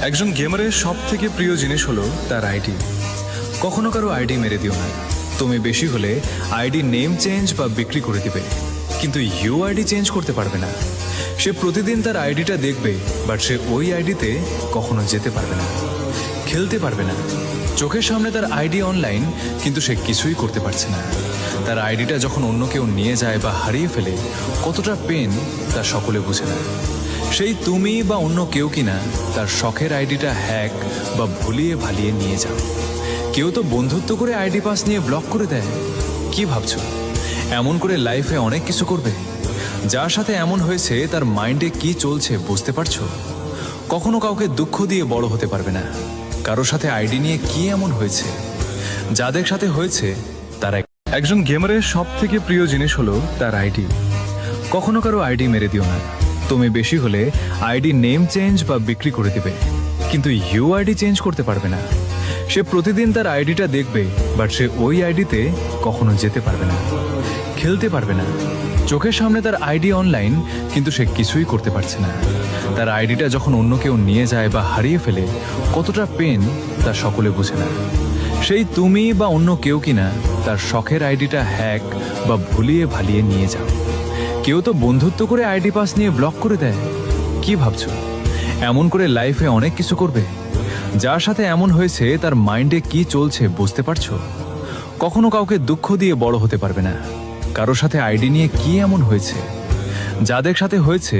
একজন গেমারের সব থেকে প্রিয় জিনিস হলো তার আইডি। কখনো কারো আইডি মেরে দিও না। তুমি বেশি হলে আইডি নেম চেঞ্জ বা বিক্রি করে দিবে, কিন্তু ইউআইডি চেঞ্জ করতে পারবে না। সে প্রতিদিন তার আইডিটা দেখবে, বাট সে ওই আইডিতে কখনো যেতে পারবে না, খেলতে পারবে না। চোখের সামনে তার আইডি অনলাইন, কিন্তু সে কিছুই করতে পারছে না। তার আইডিটা যখন অন্য কেউ নিয়ে যায় বা হারিয়ে ফেলে, কতটা পেন তা সকলে বুঝে না। সেই তুমি বা অন্য কেউ কিনা তার শখের আইডিটা হ্যাক বা ভুলিয়ে ভালিয়ে নিয়ে যাও। কেউ তো বন্ধুত্ব করে আইডি পাস নিয়ে ব্লক করে দেয়। কি ভাবছো এমন করে লাইফে অনেক কিছু করবে? যার সাথে এমন হয়েছে তার মাইন্ডে কি চলছে বুঝতে পারছো? কখনো কাউকে দুঃখ দিয়ে বড় হতে পারবে না। কারোর সাথে আইডি নিয়ে কি এমন হয়েছে? যাদের সাথে হয়েছে তারা। একজন গেমারের সব থেকে প্রিয় জিনিস হলো তার আইডি। কখনো কারো আইডি মেরে দিও না। তুমি বেশি হলে আইডি নেম চেঞ্জ বা বিক্রি করে দিবে, কিন্তু ইউআইডি চেঞ্জ করতে পারবে না। সে প্রতিদিন তার আইডিটা দেখবে, বাট সে ওই আইডিতে কখনো যেতে পারবে না, খেলতে পারবে না। চোখের সামনে তার আইডি অনলাইন, কিন্তু সে কিছুই করতে পারছে না। তার আইডিটা যখন অন্য কেউ নিয়ে যায় বা হারিয়ে ফেলে, কতটা পেন তা সকলে বুঝে না। সেই তুমি বা অন্য কেউ কিনা তার শখের আইডিটা হ্যাক বা ভুলিয়ে ভালিয়ে নিয়ে যাও। কেউ তো বন্ধুত্ব করে আইডি পাস নিয়ে ব্লক করে দেয়। কি ভাবছো এমন করে লাইফে অনেক কিছু করবে? যার সাথে এমন হয়েছে তার মাইন্ডে কি চলছে বুঝতে পারছো? কখনো কাউকে দুঃখ দিয়ে বড় হতে পারবে না। কারোর সাথে আইডি নিয়ে কি এমন হয়েছে? যাদের সাথে হয়েছে